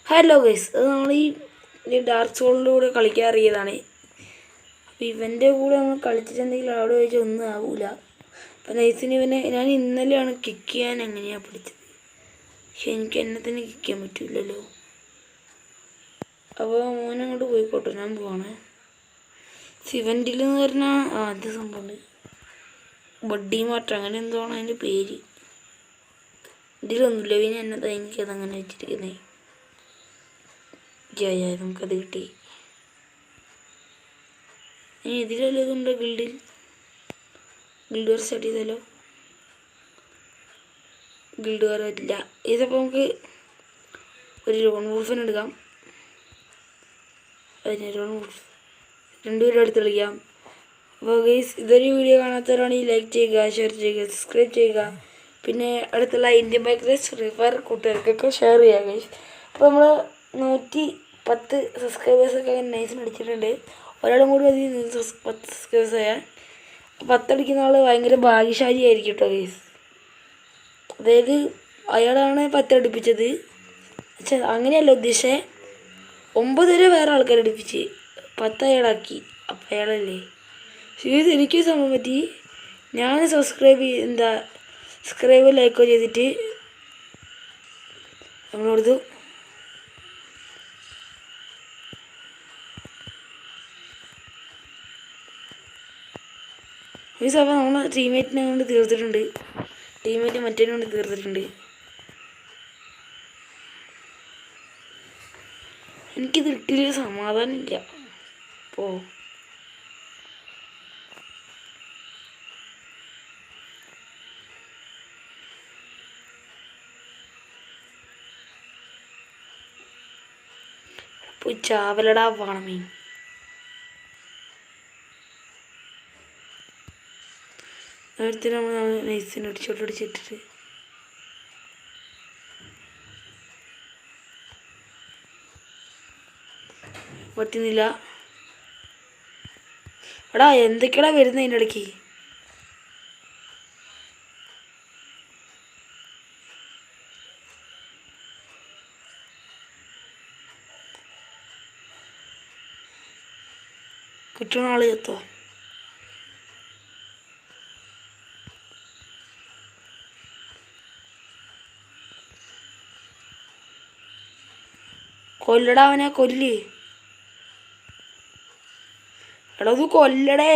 Hello guys, അത് നമ്മൾ ഈ ഡാർക്ക് സോളിലൂടെ കളിക്കാറിയതാണ്. അപ്പോൾ ഇവൻ്റെ കൂടെ നമ്മൾ കളിച്ചിട്ടുണ്ടെങ്കിൽ അവിടെ വെച്ച് ഒന്നും ആവില്ല. അപ്പം നൈസിന് ഞാൻ ഇന്നലെയാണ് കിക്ക് ചെയ്യാൻ എങ്ങനെയാണ് പഠിച്ചത്. പക്ഷെ എനിക്ക് എന്നെ തന്നെ കിക്ക് ചെയ്യാൻ പറ്റില്ലല്ലോ. അപ്പോൾ മോനങ്ങോട്ട് പോയിക്കോട്ടെ, ഞാൻ പോവാണ്. സിവൻറ്റിൽ എന്ന് പറഞ്ഞാൽ അത് സംഭവമുണ്ട്, ബഡ്ഡി മാറ്റം അങ്ങനെ എന്തോആണ് അതിൻ്റെ പേര്. ഇതിലൊന്നുമില്ല, പിന്നെ എന്നതാ എനിക്കതങ്ങനെ വെച്ചിരിക്കുന്നത്. നമുക്കത് കിട്ടി. ഇനി ഇതിലല്ലോ ഇതുണ്ട്, ഗിൽഡ് വർ സ്റ്റാർട്ട് ചെയ്താലോ. ഗിൽഡ് വർ പറ്റില്ല. ഇതപ്പോൾ നമുക്ക് ഒരു ലോൺ വൂൾഫിന് എടുക്കാം. അതിന് ലോൺ വൂൾഫ് രണ്ടുപേരും അടുത്ത് കളിക്കാം. അപ്പോൾ ഗൈസ്, ഇതൊരു വീഡിയോ കാണാത്തവരാണെങ്കിൽ ലൈക്ക് ചെയ്യുക, ഷെയർ ചെയ്യുക, സബ്സ്ക്രൈബ് ചെയ്യുക. പിന്നെ അടുത്തുള്ള ഇന്ത്യൻ ബൈക്ക് ഫ്രീ ഫയർ കൂട്ടുകാർക്കൊക്കെ ഷെയർ ചെയ്യുക ഗൈസ്. അപ്പോൾ നമ്മൾ 110 സബ്സ്ക്രൈബേഴ്സൊക്കെ നൈസിന് അടിച്ചിട്ടുണ്ട്. ഒരാളും കൂടി മതി 10 സബ്സ്ക്രൈബേഴ്സ് ആയാൽ. 10 അടിക്കുന്ന ആൾ ഭയങ്കര ഭാഗ്യശാലി ആയിരിക്കും കേട്ടോ ഗൈസ്. അതായത് അയാളാണ് 10 അടുപ്പിച്ചത്. പക്ഷേ അങ്ങനെയല്ല ഉദ്ദേശിച്ചത്, 9 വരെ വേറെ ആൾക്കാർ അടുപ്പിച്ച് 10 അയാളാക്കി. അപ്പം അയാളല്ലേ ഇത് എനിക്ക് സംഭവം പറ്റി. ഞാൻ സബ്സ്ക്രൈബ് ലൈക്കോ ചെയ്തിട്ട് നമ്മളോടത് ഈ സമയം നമ്മൾ ടീമേറ്റിനെ കൊണ്ട് തീർത്തിട്ടുണ്ട്. ടീമേറ്റ് മറ്റേനെ കൊണ്ട് തീർത്തിട്ടുണ്ട്. എനിക്കിത് ഇട്ടില്ല, സമാധാനമില്ല. അപ്പോൾ പോയി ചാവലടാ വാണമേ. നേരത്തെ നമ്മൾ നൈസിന് അടിച്ചിട്ടിട്ട് പറ്റുന്നില്ല. എടാ എന്തൊക്കെയാടാ വരുന്നത് അതിൻ്റെ ഇടയ്ക്ക്. കിട്ടുന്ന ആള് ചത്തോ? കൊല്ലടാ അവനെ, കൊല്ല്. എടാ ഇത് കൊല്ലടേ.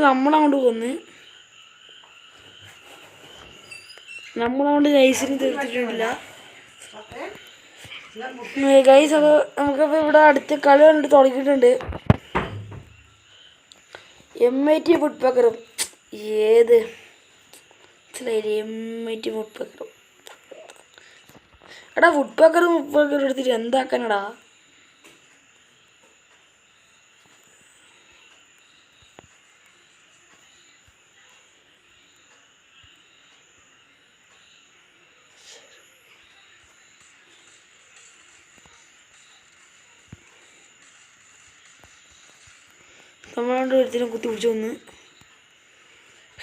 നമ്മളങ്ങോട്ട് കൊന്ന് നമ്മളങ്ങോട്ട് നൈസിന് തീർത്തിട്ടില്ല ഗൈസ്. അപ്പോൾ നമുക്കപ്പോൾ ഇവിടെ അടുത്ത് കളി കണ്ടിട്ട് തുടങ്ങിയിട്ടുണ്ട്. M80 ഫുഡ് പാക്കറും ഏത് M80 ഫുഡ് പാക്കറും. എടാ ഫുഡ് പാക്കറും എടുത്തിട്ട് എന്താക്കാനടാ. നമ്മളോട് ഒരുത്തിനും കുത്തി പിടിച്ച് ഒന്ന്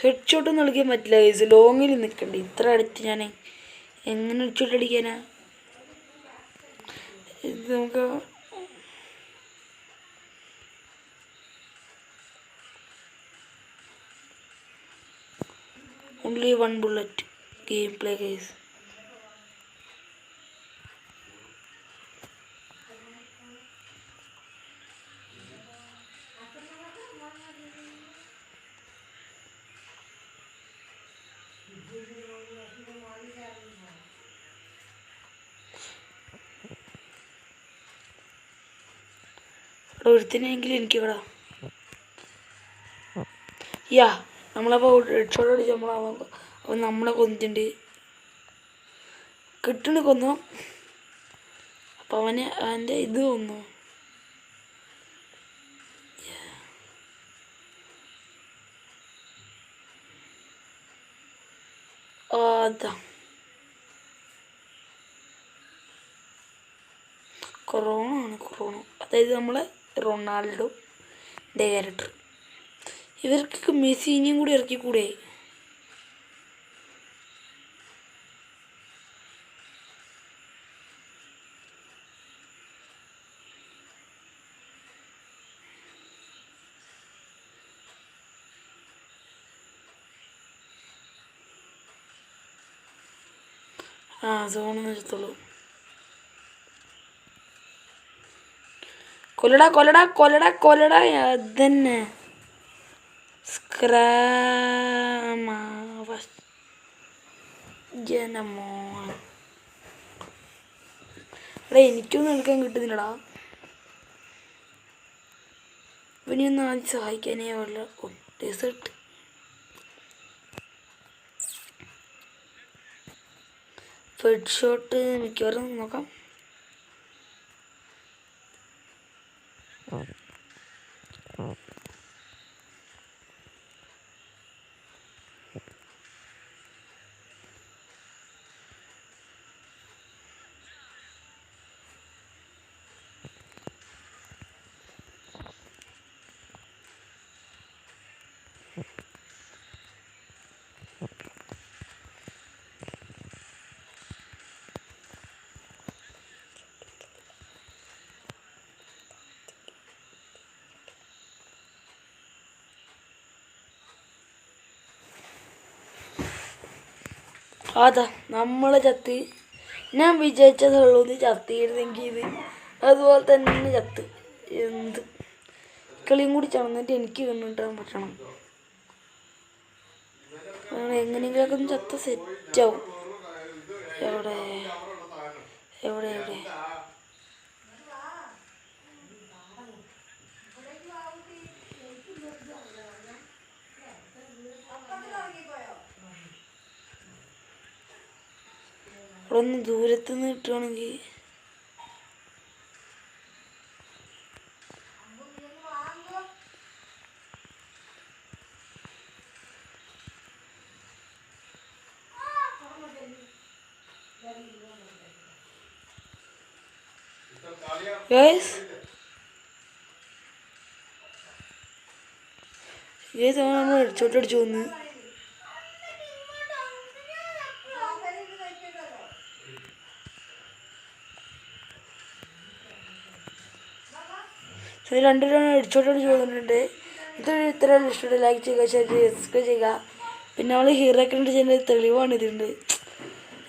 ഹെഡ് ഷോട്ടൊന്നും കളിക്കാൻ പറ്റില്ല ഗൈസ്. ലോങ്ങിൽ നിൽക്കണ്ടേ, ഇത്ര അടുത്ത് ഞാൻ എങ്ങനെ ഹെഡ് ഷോട്ട് അടിക്കാനാ. ഇത് നമുക്ക് only 1 bullet game play guys. ഒരുത്തിനെങ്കിലും എനിക്കിവിടെ നമ്മളപ്പോൾ ഹെഡ് ഷോട്ട് അടിച്ച് അവൻ നമ്മളെ കൊന്നിട്ടുണ്ട്. കിട്ടണ് കൊന്നു. അപ്പം അവൻ്റെ ഇത് കൊന്നു. അതാ കൊറോണ ആണ്, കൊറോണ. അതായത് നമ്മളെ റൊണാൾഡോൻ്റെ ക്യാരക്ടർ. ഇവർക്ക് മെസ്സിനെയും കൂടി ഇറക്കിക്കൂടെ? സോണെന്ന് വെച്ചോളൂ. കൊല്ലടാ അതന്നെ. ജനമോ എനിക്കൊന്നും എടുക്കാൻ കിട്ടുന്നില്ലടാ. ഇവനെയൊന്നും ആദ്യം സഹായിക്കാനേ ഉള്ള ഡെസേർട്ട്. ഫെഡ് ഷോട്ട് മിക്കവാറും നോക്കാം. അതാ നമ്മളെ ചത്ത്. ഞാൻ വിചാരിച്ചതുള്ളൂ ഒന്ന് ചത്തിയിരുന്നെങ്കിൽ ഇത് അതുപോലെ തന്നെ ചത്ത്. എന്ത് കളിയും കൂടി ചടന്നിട്ട് എനിക്ക് കണ്ടിട്ടാൻ പറ്റണം. എങ്ങനെയെങ്കിലൊക്കെ ഒന്ന് ചത്ത സെറ്റാവും. എവിടെ എവിടെ എവിടെ അവിടെ ഒന്ന് ദൂരത്തുനിന്ന് കിട്ടുകയാണെങ്കിൽ. നമ്മൾ അടിച്ചോട്ടടിച്ചു വന്ന്. രണ്ടുപേരും അടിച്ചോട്ടടിച്ച് പോകുന്നുണ്ട്. ഇത്രയും ഇഷ്ടം ലൈക്ക് ചെയ്യുക, ഷെയർ ചെയ്യുക, സബ്സ്ക്രൈബ് ചെയ്യുക. പിന്നെ നമ്മൾ ഹീറോ കണ്ട് ചെയ്യുന്ന തെളിവാണ് ഇതിൻ്റെ.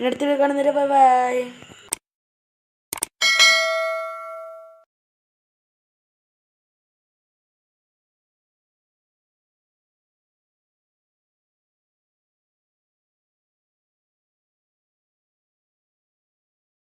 അടുത്തിടെ കാണുന്നവരെ ബൈ ബൈ.